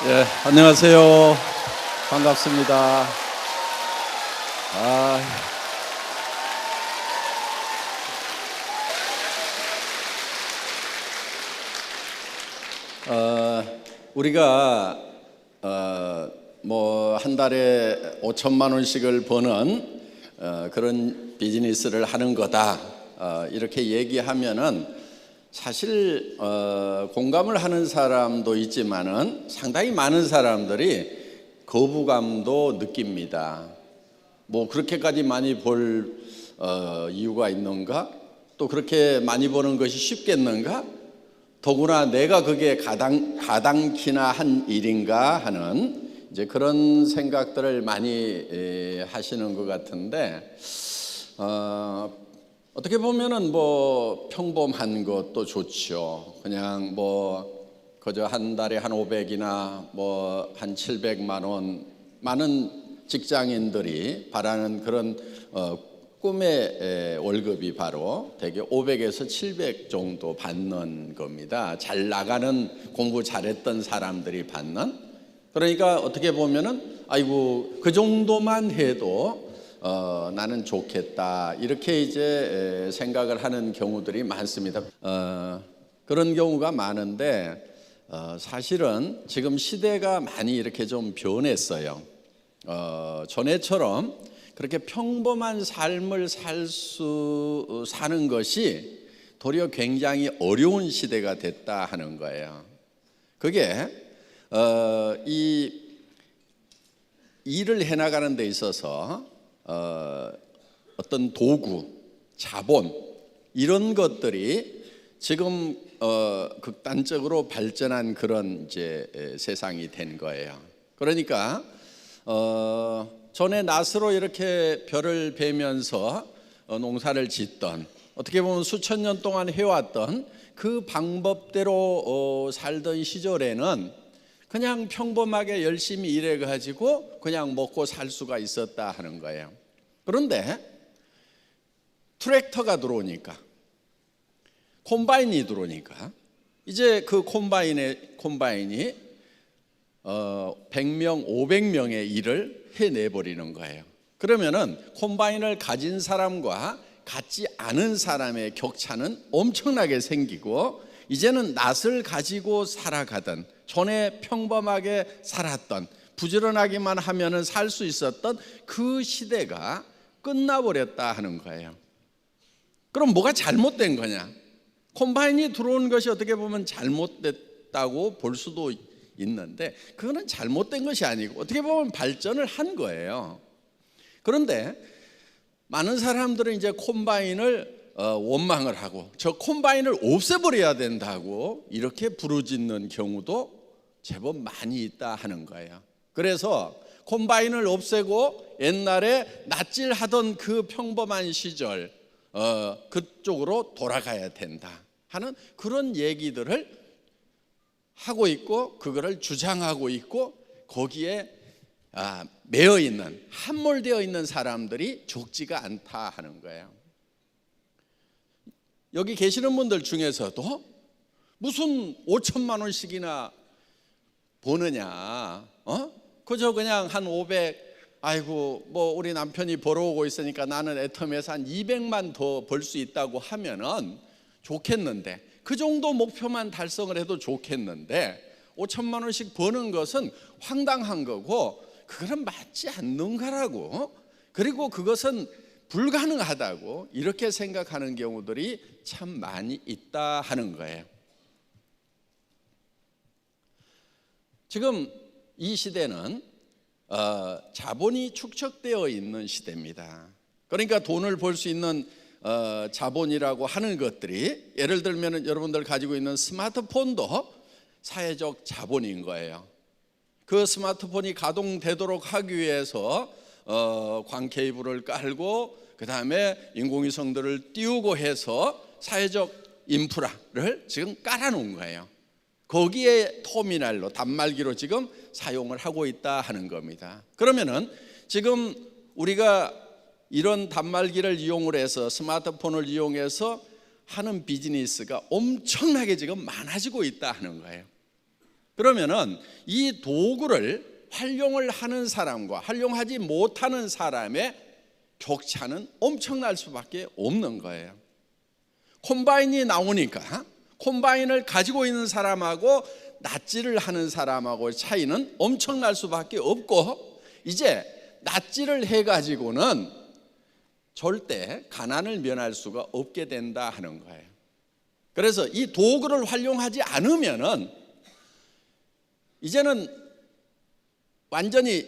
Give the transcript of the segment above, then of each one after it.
예, 안녕하세요. 반갑습니다. 아, 우리가 뭐 한 달에 5천만 원씩을 버는 그런 비즈니스를 하는 거다, 이렇게 얘기하면은 사실 공감을 하는 사람도 있지만은 상당히 많은 사람들이 거부감도 느낍니다. 뭐 그렇게까지 많이 벌 이유가 있는가? 또 그렇게 많이 버는 것이 쉽겠는가? 더구나 내가 그게 가당키나 한 일인가 하는 이제 그런 생각들을 많이 하시는 것 같은데, 어떻게 보면은 뭐 평범한 것도 좋죠. 그냥 뭐 그저 한 달에 한 500이나 뭐 한 700만 원, 많은 직장인들이 바라는 그런 꿈의 월급이 바로 대개 500에서 700 정도 받는 겁니다. 잘 나가는, 공부 잘했던 사람들이 받는. 그러니까 어떻게 보면은 아이고 그 정도만 해도 나는 좋겠다, 이렇게 이제 생각을 하는 경우들이 많습니다. 그런 경우가 많은데 사실은 지금 시대가 많이 이렇게 좀 변했어요. 전에처럼 그렇게 평범한 삶을 사는 것이 도리어 굉장히 어려운 시대가 됐다 하는 거예요. 그게 이 일을 해나가는 데 있어서 어떤 도구, 자본, 이런 것들이 지금 극단적으로 발전한 그런 이제 세상이 된 거예요. 그러니까 전에 낫으로 이렇게 벼를 베면서 농사를 짓던, 어떻게 보면 수천 년 동안 해왔던 그 방법대로 살던 시절에는 그냥 평범하게 열심히 일해가지고 그냥 먹고 살 수가 있었다 하는 거예요. 그런데 트랙터가 들어오니까, 콤바인이 들어오니까 이제 그 콤바인이 100명, 500명의 일을 해내버리는 거예요. 그러면은 콤바인을 가진 사람과 갖지 않은 사람의 격차는 엄청나게 생기고, 이제는 낫을 가지고 살아가던, 전에 평범하게 살았던, 부지런하기만 하면은 살 수 있었던 그 시대가 끝나버렸다 하는 거예요. 그럼 뭐가 잘못된 거냐? 콤바인이 들어온 것이 어떻게 보면 잘못됐다고 볼 수도 있는데, 그거는 잘못된 것이 아니고 어떻게 보면 발전을 한 거예요. 그런데 많은 사람들은 이제 콤바인을 원망을 하고 저 콤바인을 없애버려야 된다고 이렇게 부르짖는 경우도 제법 많이 있다 하는 거예요. 그래서 콤바인을 없애고 옛날에 낫질하던 그 평범한 시절, 그쪽으로 돌아가야 된다 하는 그런 얘기들을 하고 있고, 그거를 주장하고 있고, 거기에 매여 있는, 함몰되어 있는 사람들이 적지가 않다 하는 거예요. 여기 계시는 분들 중에서도 무슨 5천만 원씩이나 버느냐, 그저 그냥 한 500, 아이고 뭐 우리 남편이 벌어오고 있으니까 나는 애텀에서 한 200만 더 벌 수 있다고 하면은 좋겠는데, 그 정도 목표만 달성을 해도 좋겠는데 5천만 원씩 버는 것은 황당한 거고, 그거는 맞지 않는 거라고, 그리고 그것은 불가능하다고 이렇게 생각하는 경우들이 참 많이 있다 하는 거예요. 지금 이 시대는 자본이 축적되어 있는 시대입니다. 그러니까 돈을 벌 수 있는 자본이라고 하는 것들이, 예를 들면 여러분들 가지고 있는 스마트폰도 사회적 자본인 거예요. 그 스마트폰이 가동되도록 하기 위해서 광 케이블을 깔고 그 다음에 인공위성들을 띄우고 해서 사회적 인프라를 지금 깔아놓은 거예요. 거기에 터미널로, 단말기로 지금 사용을 하고 있다 하는 겁니다. 그러면은 지금 우리가 이런 단말기를 이용을 해서, 스마트폰을 이용해서 하는 비즈니스가 엄청나게 지금 많아지고 있다 하는 거예요. 그러면은 이 도구를 활용을 하는 사람과 활용하지 못하는 사람의 격차는 엄청날 수밖에 없는 거예요. 콤바인이 나오니까 콤바인을 가지고 있는 사람하고 낫지를 하는 사람하고 차이는 엄청날 수밖에 없고, 이제 낫지를 해가지고는 절대 가난을 면할 수가 없게 된다 하는 거예요. 그래서 이 도구를 활용하지 않으면은 이제는 완전히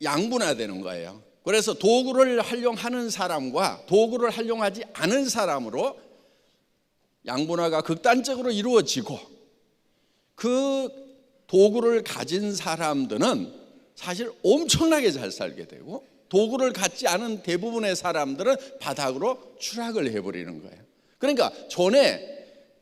양분화되는 거예요. 그래서 도구를 활용하는 사람과 도구를 활용하지 않은 사람으로 양분화가 극단적으로 이루어지고, 그 도구를 가진 사람들은 사실 엄청나게 잘 살게 되고, 도구를 갖지 않은 대부분의 사람들은 바닥으로 추락을 해버리는 거예요. 그러니까 전에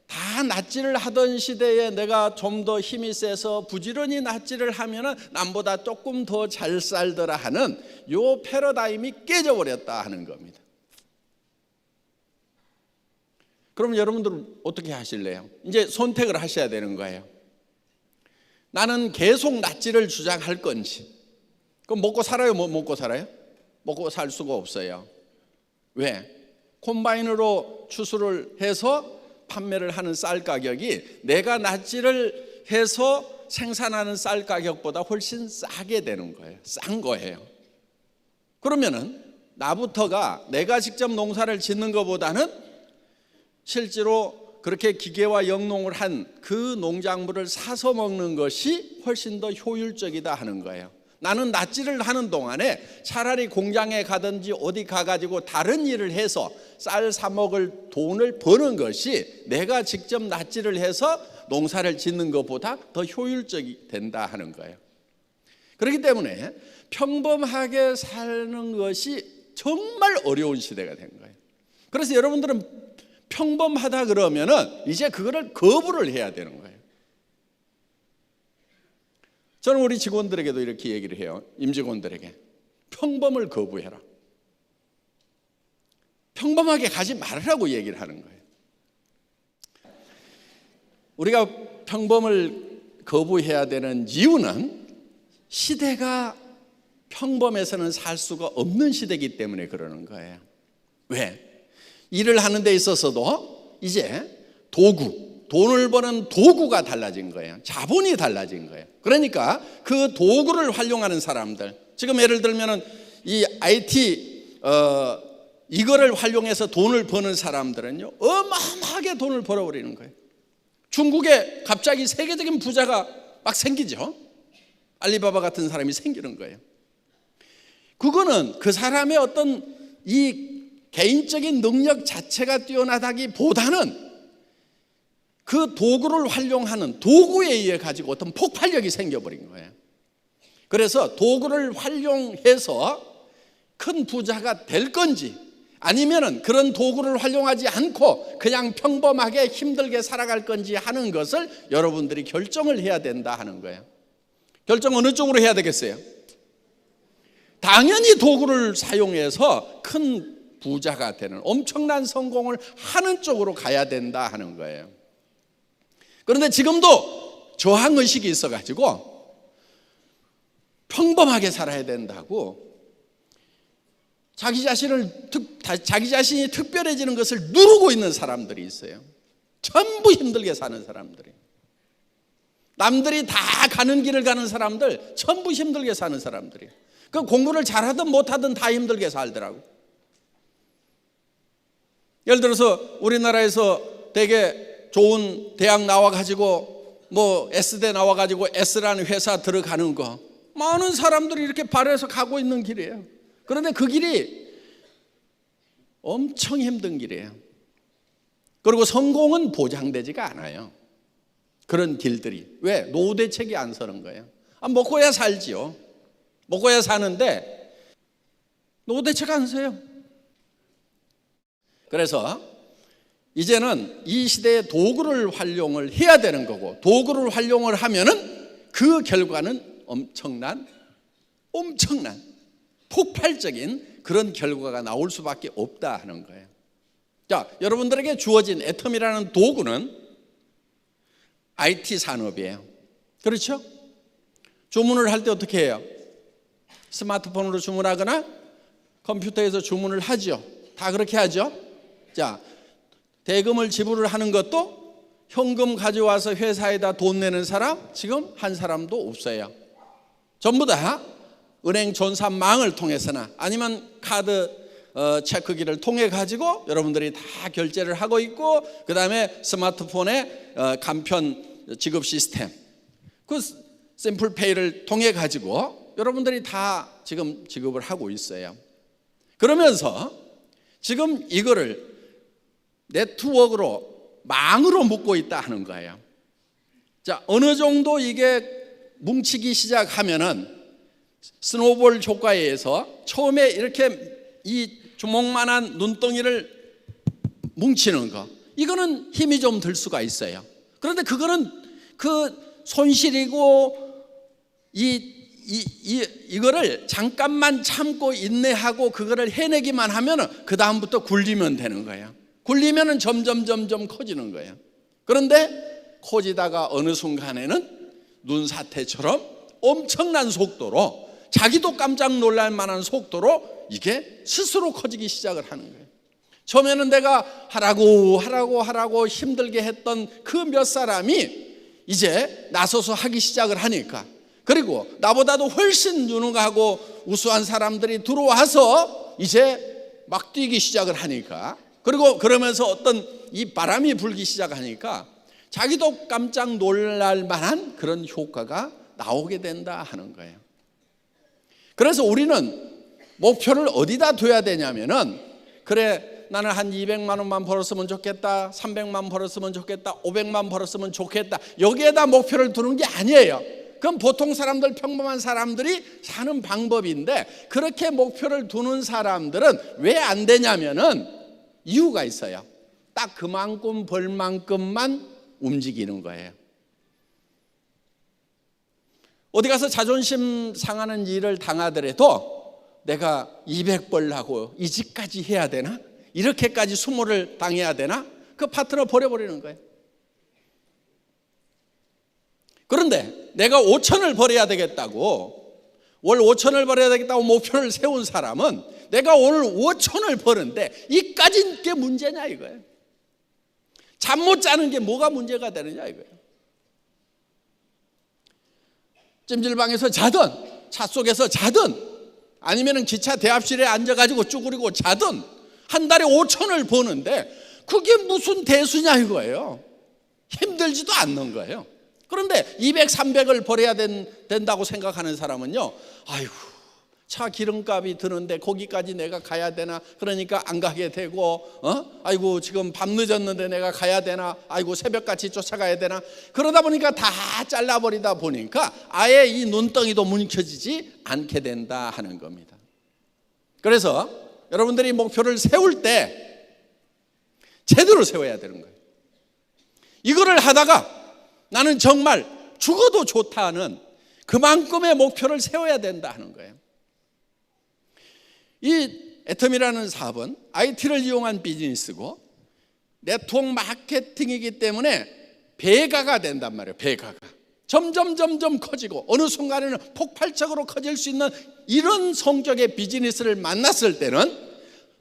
다 낫지를 하던 시대에 내가 좀 더 힘이 세서 부지런히 낫지를 하면은 남보다 조금 더 잘 살더라 하는 요 패러다임이 깨져버렸다 하는 겁니다. 그럼 여러분들은 어떻게 하실래요? 이제 선택을 하셔야 되는 거예요. 나는 계속 낫지를 주장할 건지. 그럼 먹고 살아요? 뭐 먹고 살아요? 먹고 살 수가 없어요. 왜? 콤바인으로 추수를 해서 판매를 하는 쌀 가격이 내가 낫지를 해서 생산하는 쌀 가격보다 훨씬 싸게 되는 거예요. 싼 거예요. 그러면은 나부터가 내가 직접 농사를 짓는 것보다는 실제로 그렇게 기계와 영농을 한 그 농작물을 사서 먹는 것이 훨씬 더 효율적이다 하는 거예요. 나는 낫지를 하는 동안에 차라리 공장에 가든지 어디 가가지고 다른 일을 해서 쌀 사 먹을 돈을 버는 것이 내가 직접 낫지를 해서 농사를 짓는 것보다 더 효율적이 된다 하는 거예요. 그렇기 때문에 평범하게 사는 것이 정말 어려운 시대가 된 거예요. 그래서 여러분들은 평범하다 그러면은 이제 그거를 거부를 해야 되는 거예요. 저는 우리 직원들에게도 이렇게 얘기를 해요. 임직원들에게 평범을 거부해라. 평범하게 가지 말으라고 얘기를 하는 거예요. 우리가 평범을 거부해야 되는 이유는 시대가 평범해서는 살 수가 없는 시대이기 때문에 그러는 거예요. 왜? 일을 하는 데 있어서도 이제 돈을 버는 도구가 달라진 거예요. 자본이 달라진 거예요. 그러니까 그 도구를 활용하는 사람들, 지금 예를 들면은 이 IT 이거를 활용해서 돈을 버는 사람들은요, 어마어마하게 돈을 벌어버리는 거예요. 중국에 갑자기 세계적인 부자가 막 생기죠. 알리바바 같은 사람이 생기는 거예요. 그거는 그 사람의 어떤 이 개인적인 능력 자체가 뛰어나다기보다는 그 도구를 활용하는 도구에 의해 가지고 어떤 폭발력이 생겨버린 거예요. 그래서 도구를 활용해서 큰 부자가 될 건지, 아니면은 그런 도구를 활용하지 않고 그냥 평범하게 힘들게 살아갈 건지 하는 것을 여러분들이 결정을 해야 된다 하는 거예요. 결정 어느 쪽으로 해야 되겠어요? 당연히 도구를 사용해서 큰 부자가 되는 엄청난 성공을 하는 쪽으로 가야 된다 하는 거예요. 그런데 지금도 저항의식이 있어가지고 평범하게 살아야 된다고 자기 자신이 특별해지는 것을 누르고 있는 사람들이 있어요. 전부 힘들게 사는 사람들이. 남들이 다 가는 길을 가는 사람들, 전부 힘들게 사는 사람들이. 그 공부를 잘하든 못하든 다 힘들게 살더라고. 예를 들어서 우리나라에서 되게 좋은 대학 나와가지고 뭐 S대 나와가지고 S라는 회사 들어가는 거, 많은 사람들이 이렇게 발해서 가고 있는 길이에요. 그런데 그 길이 엄청 힘든 길이에요. 그리고 성공은 보장되지가 않아요. 그런 길들이. 왜? 노후 대책이 안 서는 거예요. 먹고야 살지요. 먹고야 사는데 노후 대책 안 서요. 그래서 이제는 이 시대의 도구를 활용을 해야 되는 거고, 도구를 활용을 하면은 그 결과는 엄청난 폭발적인 그런 결과가 나올 수밖에 없다 하는 거예요. 자, 여러분들에게 주어진 애텀이라는 도구는 IT 산업이에요. 그렇죠? 주문을 할 때 어떻게 해요? 스마트폰으로 주문하거나 컴퓨터에서 주문을 하죠. 다 그렇게 하죠. 자, 대금을 지불을 하는 것도 현금 가져와서 회사에다 돈 내는 사람 지금 한 사람도 없어요. 전부 다 은행 전산망을 통해서나 아니면 카드 체크기를 통해 가지고 여러분들이 다 결제를 하고 있고, 그 다음에 스마트폰에 간편 지급 시스템, 그 심플페이를 통해 가지고 여러분들이 다 지금 지급을 하고 있어요. 그러면서 지금 이거를 네트워크로, 망으로 묶고 있다 하는 거예요. 자, 어느 정도 이게 뭉치기 시작하면은 스노볼 효과에 의해서 처음에 이렇게 이 주먹만한 눈덩이를 뭉치는 거, 이거는 힘이 좀 들 수가 있어요. 그런데 그거는 그 손실이고 이거를 잠깐만 참고 인내하고 그거를 해내기만 하면은 그 다음부터 굴리면 되는 거예요. 굴리면은 점점 커지는 거예요. 그런데 커지다가 어느 순간에는 눈사태처럼 엄청난 속도로, 자기도 깜짝 놀랄 만한 속도로 이게 스스로 커지기 시작을 하는 거예요. 처음에는 내가 하라고 힘들게 했던 그 몇 사람이 이제 나서서 하기 시작을 하니까, 그리고 나보다도 훨씬 유능하고 우수한 사람들이 들어와서 이제 막 뛰기 시작을 하니까, 그리고 그러면서 어떤 이 바람이 불기 시작하니까 자기도 깜짝 놀랄 만한 그런 효과가 나오게 된다 하는 거예요. 그래서 우리는 목표를 어디다 둬야 되냐면은, 그래 나는 한 200만 원만 벌었으면 좋겠다, 300만 벌었으면 좋겠다, 500만 벌었으면 좋겠다, 여기에다 목표를 두는 게 아니에요. 그건 보통 사람들, 평범한 사람들이 사는 방법인데, 그렇게 목표를 두는 사람들은 왜 안 되냐면은 이유가 있어요. 딱 그만큼 벌 만큼만 움직이는 거예요. 어디 가서 자존심 상하는 일을 당하더라도 내가 200 벌려고 이 집까지 해야 되나? 이렇게까지 수모를 당해야 되나? 그 파트너 버려버리는 거예요. 그런데 내가 5천을 벌어야 되겠다고, 월 5천을 벌어야 되겠다고 목표를 세운 사람은 내가 오늘 5천을 버는데 이까진 게 문제냐 이거예요. 잠 못 자는 게 뭐가 문제가 되느냐 이거예요. 찜질방에서 자든 차 속에서 자든 아니면 기차 대합실에 앉아가지고 쭈그리고 자든 한 달에 5천을 버는데 그게 무슨 대수냐 이거예요. 힘들지도 않는 거예요. 그런데 200, 300을 벌어야 된다고 생각하는 사람은요, 아이고 차 기름값이 드는데 거기까지 내가 가야 되나, 그러니까 안 가게 되고, 아이고 지금 밤 늦었는데 내가 가야 되나, 아이고 새벽같이 쫓아가야 되나, 그러다 보니까 다 잘라버리다 보니까 아예 이 눈덩이도 뭉쳐지지 않게 된다 하는 겁니다. 그래서 여러분들이 목표를 세울 때 제대로 세워야 되는 거예요. 이거를 하다가 나는 정말 죽어도 좋다는 그만큼의 목표를 세워야 된다 하는 거예요. 이 애텀이라는 사업은 IT를 이용한 비즈니스고 네트워크 마케팅이기 때문에 배가가 된단 말이에요. 배가가 점점 커지고 어느 순간에는 폭발적으로 커질 수 있는 이런 성격의 비즈니스를 만났을 때는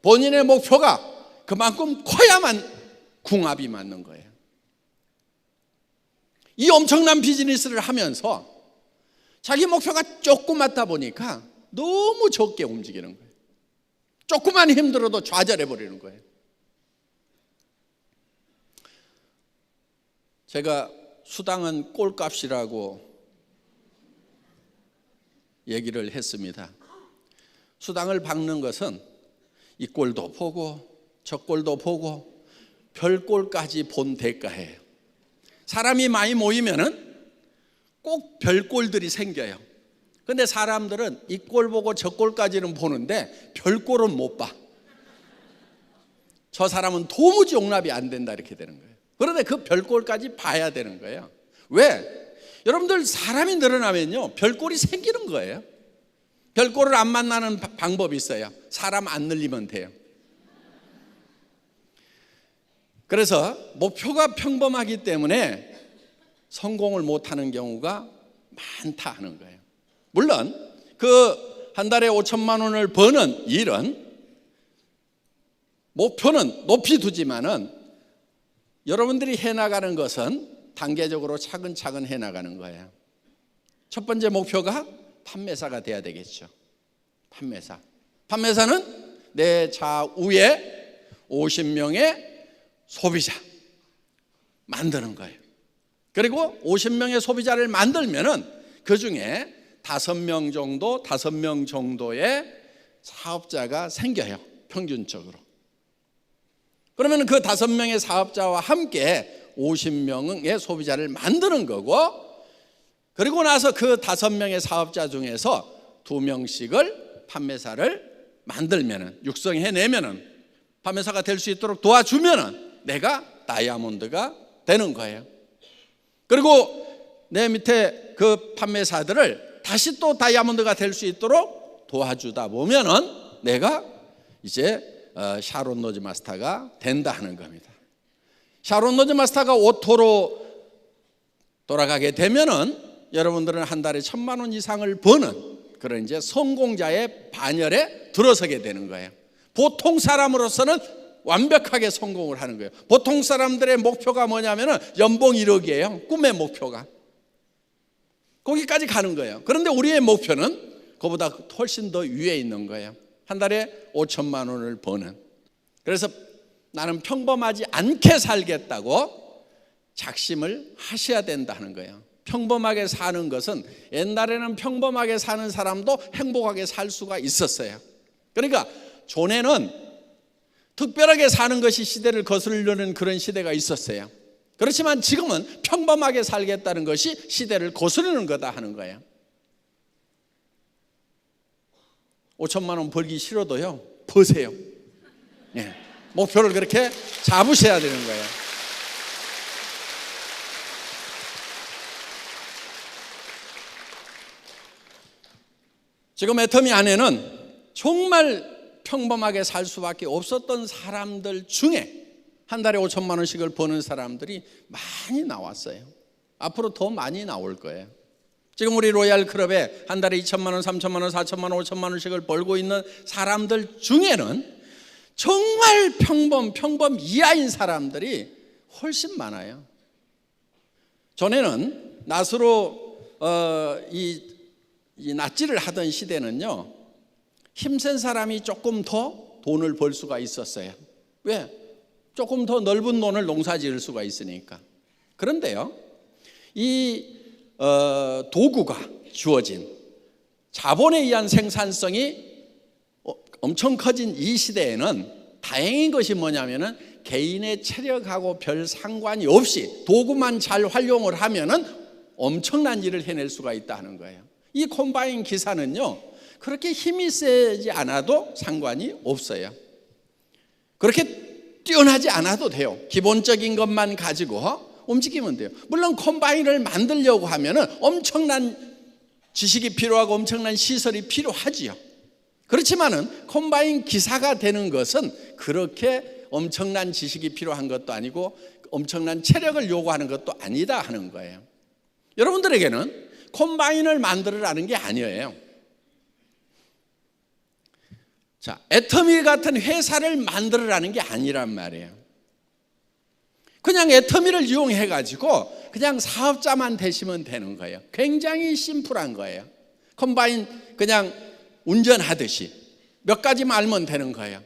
본인의 목표가 그만큼 커야만 궁합이 맞는 거예요. 이 엄청난 비즈니스를 하면서 자기 목표가 조그맣다 보니까 너무 적게 움직이는 거예요. 조금만 힘들어도 좌절해 버리는 거예요. 제가 수당은 꼴값이라고 얘기를 했습니다. 수당을 박는 것은 이 꼴도 보고 저 꼴도 보고 별 꼴까지 본 대가예요. 사람이 많이 모이면은 꼭 별 꼴들이 생겨요. 근데 사람들은 이 꼴 보고 저 꼴까지는 보는데 별 꼴은 못 봐. 저 사람은 도무지 용납이 안 된다 이렇게 되는 거예요. 그런데 그 별 꼴까지 봐야 되는 거예요. 왜? 여러분들 사람이 늘어나면요 별 꼴이 생기는 거예요. 별 꼴을 안 만나는 방법이 있어요. 사람 안 늘리면 돼요. 그래서 목표가 평범하기 때문에 성공을 못하는 경우가 많다 하는 거예요. 물론 그 한 달에 5천만 원을 버는 일은 목표는 높이 두지만은 여러분들이 해나가는 것은 단계적으로 차근차근 해나가는 거예요. 첫 번째 목표가 판매사가 돼야 되겠죠. 판매사는 내 좌우에 50명의 소비자 만드는 거예요. 그리고 50명의 소비자를 만들면은 그 중에 5명 정도의 사업자가 생겨요. 평균적으로. 그러면 그 5명의 사업자와 함께 50명의 소비자를 만드는 거고, 그리고 나서 그 5명의 사업자 중에서 2명씩을 판매사를 만들면은, 육성해내면은, 판매사가 될 수 있도록 도와주면은 내가 다이아몬드가 되는 거예요. 그리고 내 밑에 그 판매사들을 다시 또 다이아몬드가 될 수 있도록 도와주다 보면은 내가 이제 샤론 로즈 마스터가 된다 하는 겁니다. 샤론 로즈 마스터가 오토로 돌아가게 되면은 여러분들은 한 달에 1,000만 원 이상을 버는 그런 이제 성공자의 반열에 들어서게 되는 거예요. 보통 사람으로서는 완벽하게 성공을 하는 거예요. 보통 사람들의 목표가 뭐냐면은 연봉 1억이에요. 꿈의 목표가. 거기까지 가는 거예요. 그런데 우리의 목표는 그보다 훨씬 더 위에 있는 거예요. 한 달에 5천만 원을 버는. 그래서 나는 평범하지 않게 살겠다고 작심을 하셔야 된다는 거예요. 평범하게 사는 것은, 옛날에는 평범하게 사는 사람도 행복하게 살 수가 있었어요. 그러니까 전에는 특별하게 사는 것이 시대를 거스르려는 그런 시대가 있었어요. 그렇지만 지금은 평범하게 살겠다는 것이 시대를 거스르는 거다 하는 거예요. 5천만 원 벌기 싫어도요, 버세요. 예, 목표를 그렇게 잡으셔야 되는 거예요. 지금 애터미 안에는 정말 평범하게 살 수밖에 없었던 사람들 중에 한 달에 5천만 원씩을 버는 사람들이 많이 나왔어요. 앞으로 더 많이 나올 거예요. 지금 우리 로얄 클럽에 한 달에 2천만 원, 3천만 원, 4천만 원, 5천만 원씩을 벌고 있는 사람들 중에는 정말 평범 이하인 사람들이 훨씬 많아요. 전에는 낫으로 이 낫질을 하던 시대는요, 힘센 사람이 조금 더 돈을 벌 수가 있었어요. 왜? 조금 더 넓은 논을 농사 지을 수가 있으니까. 그런데요, 이 도구가 주어진 자본에 의한 생산성이 엄청 커진 이 시대에는 다행인 것이 뭐냐면은 개인의 체력하고 별 상관이 없이 도구만 잘 활용을 하면은 엄청난 일을 해낼 수가 있다 하는 거예요. 이 콤바인 기사는요, 그렇게 힘이 세지 않아도 상관이 없어요. 그렇게 뛰어나지 않아도 돼요. 기본적인 것만 가지고 움직이면 돼요. 물론 콤바인을 만들려고 하면은 엄청난 지식이 필요하고 엄청난 시설이 필요하지요. 그렇지만은 콤바인 기사가 되는 것은 그렇게 엄청난 지식이 필요한 것도 아니고 엄청난 체력을 요구하는 것도 아니다 하는 거예요. 여러분들에게는 콤바인을 만들으라는 게 아니에요. 자, 애터미 같은 회사를 만들으라는 게 아니란 말이에요. 그냥 애터미를 이용해 가지고 그냥 사업자만 되시면 되는 거예요. 굉장히 심플한 거예요. 콤바인 그냥 운전하듯이 몇 가지만 알면 되는 거예요.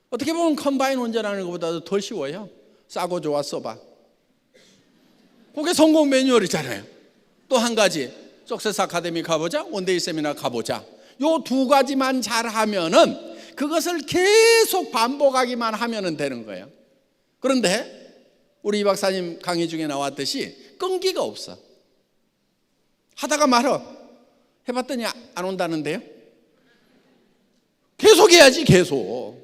어떻게 보면 콤바인 운전하는 것보다도 더 쉬워요. 싸고 좋아 써봐. 그게 성공 매뉴얼이잖아요. 또 한 가지, 석세스 아카데미 가보자, 원데이 세미나 가보자. 요 두 가지만 잘하면은 그것을 계속 반복하기만 하면은 되는 거예요. 그런데 우리 이 박사님 강의 중에 나왔듯이 끈기가 없어. 하다가 말어. 해봤더니 안 온다는데요. 계속 해야지, 계속.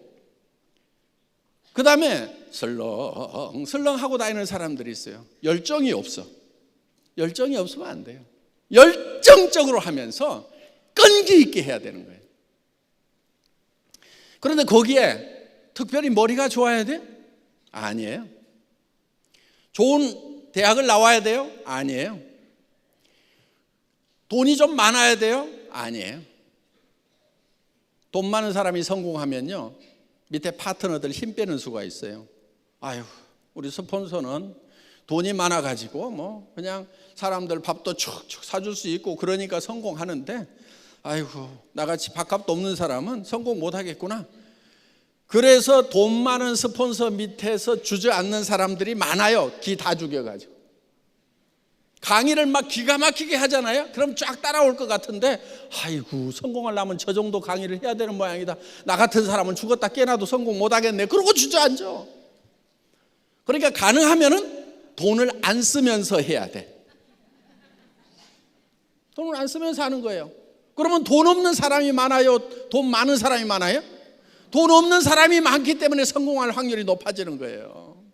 그 다음에 설렁설렁 하고 다니는 사람들이 있어요. 열정이 없어. 열정이 없으면 안 돼요. 열정적으로 하면서 끈기 있게 해야 되는 거예요. 그런데 거기에 특별히 머리가 좋아야 돼? 아니에요. 좋은 대학을 나와야 돼요? 아니에요. 돈이 좀 많아야 돼요? 아니에요. 돈 많은 사람이 성공하면요, 밑에 파트너들 힘 빼는 수가 있어요. 아유, 우리 스폰서는 돈이 많아가지고 뭐 그냥 사람들 밥도 축축 사줄 수 있고 그러니까 성공하는데, 아이고, 나같이 밥값도 없는 사람은 성공 못하겠구나. 그래서 돈 많은 스폰서 밑에서 주저앉는 사람들이 많아요. 기 다 죽여가지고. 강의를 막 기가 막히게 하잖아요. 그럼 쫙 따라올 것 같은데, 아이고, 성공하려면 저 정도 강의를 해야 되는 모양이다. 나 같은 사람은 죽었다 깨나도 성공 못하겠네. 그러고 주저앉아. 그러니까 가능하면은 돈을 안 쓰면서 해야 돼. 돈을 안 쓰면서 하는 거예요. 그러면 돈 없는 사람이 많아요? 돈 많은 사람이 많아요? 돈 없는 사람이 많기 때문에 성공할 확률이 높아지는 거예요.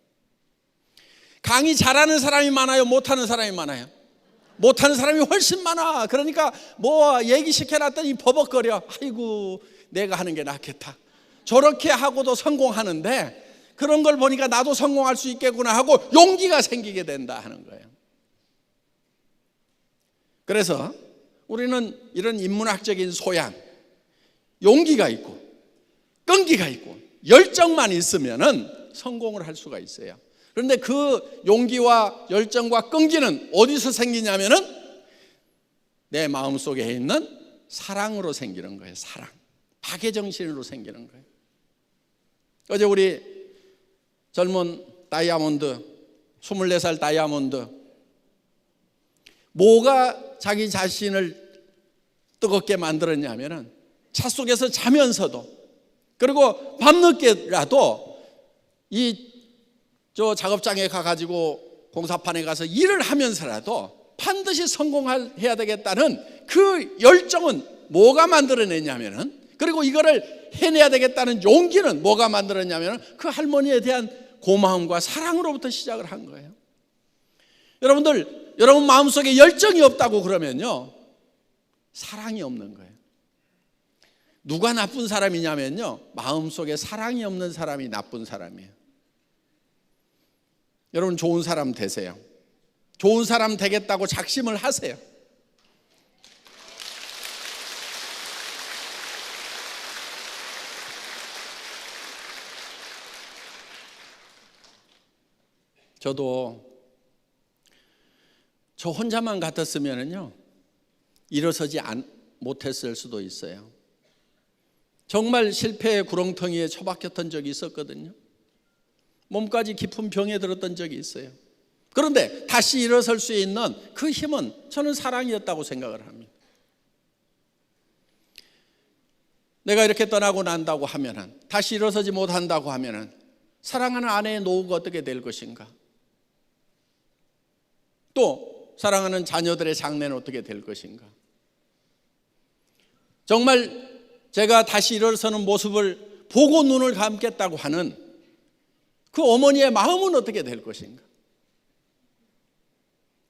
강의 잘하는 사람이 많아요? 못하는 사람이 많아요? 못하는 사람이 훨씬 많아. 그러니까 뭐 얘기시켜놨더니 버벅거려. 아이고, 내가 하는 게 낫겠다. 저렇게 하고도 성공하는데 그런 걸 보니까 나도 성공할 수 있겠구나 하고 용기가 생기게 된다 하는 거예요. 그래서 우리는 이런 인문학적인 소양, 용기가 있고 끈기가 있고 열정만 있으면은 성공을 할 수가 있어요. 그런데 그 용기와 열정과 끈기는 어디서 생기냐면은 내 마음속에 있는 사랑으로 생기는 거예요. 사랑, 박애정신으로 생기는 거예요. 어제 우리 젊은 다이아몬드, 24살 다이아몬드, 뭐가 자기 자신을 뜨겁게 만들었냐면은 차 속에서 자면서도, 그리고 밤늦게라도 저 작업장에 가가지고 공사판에 가서 일을 하면서라도 반드시 성공해야 되겠다는 그 열정은 뭐가 만들어냈냐면은, 그리고 이거를 해내야 되겠다는 용기는 뭐가 만들었냐면은 그 할머니에 대한 고마움과 사랑으로부터 시작을 한 거예요. 여러분 마음속에 열정이 없다고 그러면요, 사랑이 없는 거예요. 누가 나쁜 사람이냐면요, 마음속에 사랑이 없는 사람이 나쁜 사람이에요. 여러분, 좋은 사람 되세요. 좋은 사람 되겠다고 작심을 하세요. 저도 저 혼자만 같았으면요 일어서지 못했을 수도 있어요. 정말 실패의 구렁텅이에 처박혔던 적이 있었거든요. 몸까지 깊은 병에 들었던 적이 있어요. 그런데 다시 일어설 수 있는 그 힘은 저는 사랑이었다고 생각을 합니다. 내가 이렇게 떠나고 난다고 하면은, 다시 일어서지 못한다고 하면은 사랑하는 아내의 노후가 어떻게 될 것인가? 또 사랑하는 자녀들의 장래는 어떻게 될 것인가? 정말 제가 다시 일어서는 모습을 보고 눈을 감겠다고 하는 그 어머니의 마음은 어떻게 될 것인가?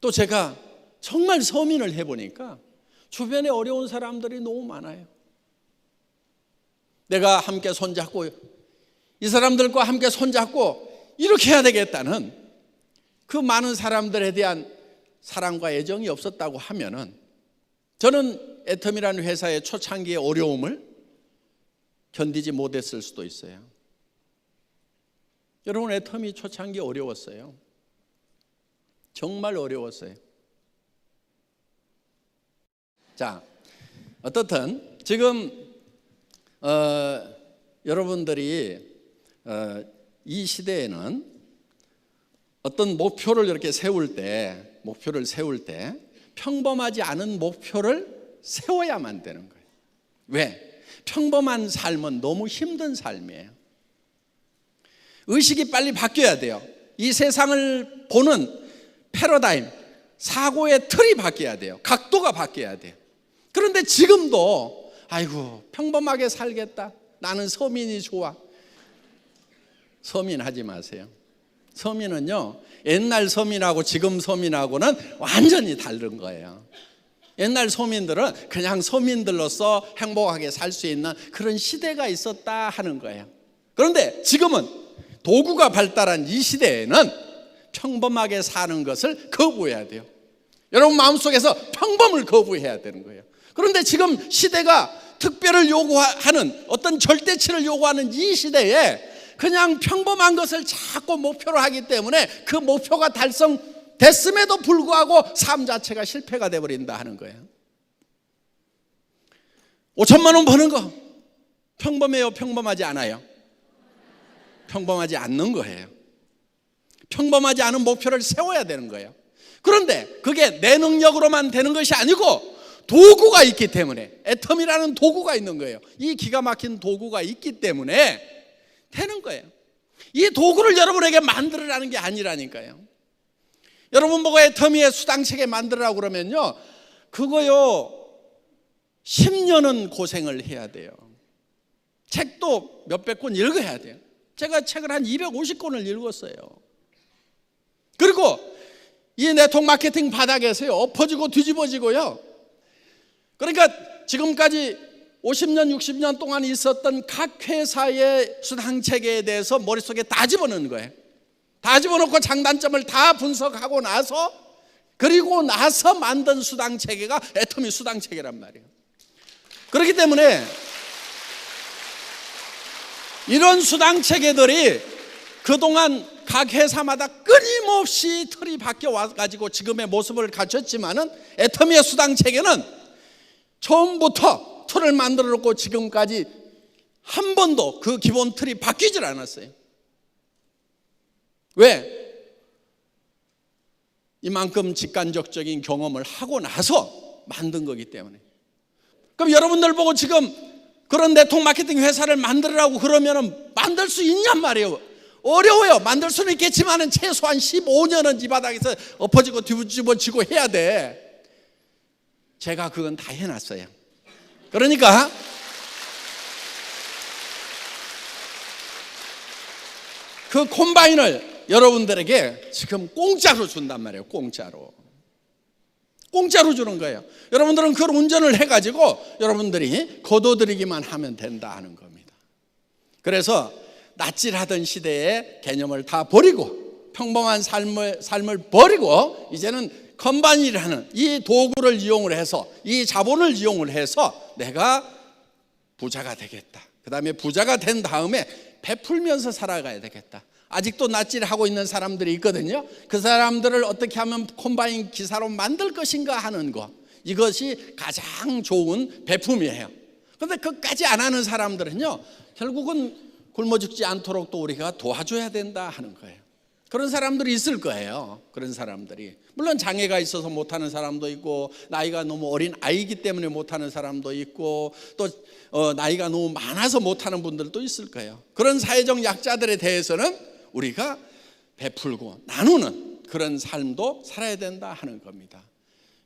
또 제가 정말 서민을 해보니까 주변에 어려운 사람들이 너무 많아요. 내가 함께 손잡고, 이 사람들과 함께 손잡고 이렇게 해야 되겠다는 그 많은 사람들에 대한 사랑과 애정이 없었다고 하면은, 저는 애텀이라는 회사의 초창기의 어려움을 견디지 못했을 수도 있어요. 여러분, 애텀이 초창기 어려웠어요. 정말 어려웠어요. 자, 어떻든 지금 여러분들이 이 시대에는 어떤 목표를 이렇게 세울 때 평범하지 않은 목표를 세워야만 되는 거예요. 왜? 평범한 삶은 너무 힘든 삶이에요. 의식이 빨리 바뀌어야 돼요. 이 세상을 보는 패러다임, 사고의 틀이 바뀌어야 돼요. 각도가 바뀌어야 돼요. 그런데 지금도 아이고, 평범하게 살겠다, 나는 서민이 좋아. 서민하지 마세요. 서민은요, 옛날 서민하고 지금 서민하고는 완전히 다른 거예요. 옛날 서민들은 그냥 서민들로서 행복하게 살 수 있는 그런 시대가 있었다 하는 거예요. 그런데 지금은 도구가 발달한 이 시대에는 평범하게 사는 것을 거부해야 돼요. 여러분 마음속에서 평범을 거부해야 되는 거예요. 그런데 지금 시대가 특별을 요구하는, 어떤 절대치를 요구하는 이 시대에 그냥 평범한 것을 자꾸 목표로 하기 때문에 그 목표가 달성됐음에도 불구하고 삶 자체가 실패가 돼버린다 하는 거예요. 5천만 원 버는 거 평범해요? 평범하지 않아요? 평범하지 않는 거예요. 평범하지 않은 목표를 세워야 되는 거예요. 그런데 그게 내 능력으로만 되는 것이 아니고 도구가 있기 때문에, 애텀이라는 도구가 있는 거예요. 이 기가 막힌 도구가 있기 때문에 되는 거예요. 이 도구를 여러분에게 만들으라는 게 아니라니까요. 여러분 보고 애터미의 수당체계 만들으라고 그러면요, 그거요 10년은 고생을 해야 돼요. 책도 몇백 권 읽어야 돼요. 제가 책을 한 250권을 읽었어요. 그리고 이 네트워크 마케팅 바닥에서요 엎어지고 뒤집어지고요. 그러니까 지금까지 50년 60년 동안 있었던 각 회사의 수당체계에 대해서 머릿속에 다 집어넣는 거예요. 다 집어넣고 장단점을 다 분석하고 나서, 그리고 나서 만든 수당체계가 애터미 수당체계란 말이에요. 그렇기 때문에 이런 수당체계들이 그동안 각 회사마다 끊임없이 틀이 바뀌어 와가지고 지금의 모습을 갖췄지만은 애터미의 수당체계는 처음부터 틀을 만들어 놓고 지금까지 한 번도 그 기본 틀이 바뀌질 않았어요. 왜? 이만큼 직간접적인 경험을 하고 나서 만든 거기 때문에. 그럼 여러분들 보고 지금 그런 네트워크 마케팅 회사를 만들으라고 그러면 만들 수 있냔 말이에요. 어려워요. 만들 수는 있겠지만 최소한 15년은 이 바닥에서 엎어지고 뒤집어지고 해야 돼. 제가 그건 다 해놨어요. 그러니까 그 콤바인을 여러분들에게 지금 공짜로 준단 말이에요. 공짜로 주는 거예요. 여러분들은 그걸 운전을 해가지고 여러분들이 거둬들이기만 하면 된다 하는 겁니다. 그래서 낯질하던 시대의 개념을 다 버리고 평범한 삶을 버리고 이제는 컴바인이라는 이 도구를 이용을 해서, 이 자본을 이용을 해서 내가 부자가 되겠다. 그 다음에 부자가 된 다음에 베풀면서 살아가야 되겠다. 아직도 낯질하고 있는 사람들이 있거든요. 그 사람들을 어떻게 하면 콤바인 기사로 만들 것인가 하는 것, 이것이 가장 좋은 베품이에요. 그런데 그것까지 안 하는 사람들은요 결국은 굶어 죽지 않도록 또 우리가 도와줘야 된다 하는 거예요. 그런 사람들이 있을 거예요. 그런 사람들이 물론 장애가 있어서 못하는 사람도 있고, 나이가 너무 어린 아이기 때문에 못하는 사람도 있고, 또 나이가 너무 많아서 못하는 분들도 있을 거예요. 그런 사회적 약자들에 대해서는 우리가 베풀고 나누는 그런 삶도 살아야 된다 하는 겁니다.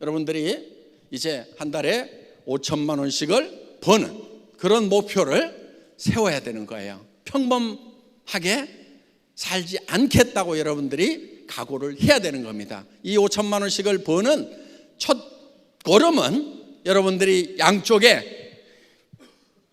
여러분들이 이제 한 달에 5천만 원씩을 버는 그런 목표를 세워야 되는 거예요. 평범하게 살지 않겠다고 여러분들이 각오를 해야 되는 겁니다. 이 5천만 원씩을 버는 첫 걸음은 여러분들이 양쪽에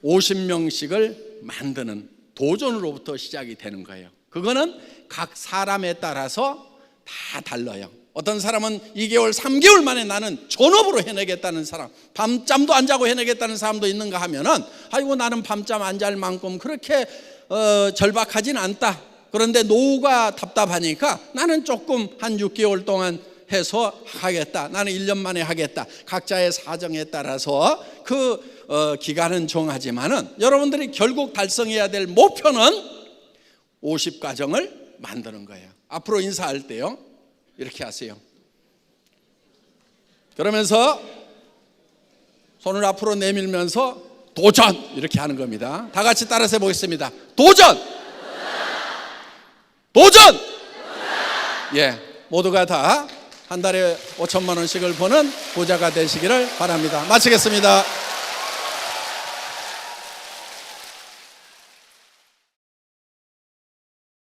50명씩을 만드는 도전으로부터 시작이 되는 거예요. 그거는 각 사람에 따라서 다 달라요. 어떤 사람은 2개월, 3개월 만에 나는 전업으로 해내겠다는 사람, 밤잠도 안 자고 해내겠다는 사람도 있는가 하면은, 아이고 나는 밤잠 안 잘 만큼 그렇게 절박하진 않다. 그런데 노후가 답답하니까 나는 조금 한 6개월 동안 해서 하겠다. 나는 1년 만에 하겠다. 각자의 사정에 따라서 그 기간은 정하지만은 여러분들이 결국 달성해야 될 목표는 50가정을 만드는 거예요. 앞으로 인사할 때요 이렇게 하세요. 그러면서 손을 앞으로 내밀면서 도전 이렇게 하는 겁니다. 다 같이 따라서 해보겠습니다. 도전! 도전! 예, 모두가 다 한 달에 5천만 원씩을 버는 부자가 되시기를 바랍니다. 마치겠습니다.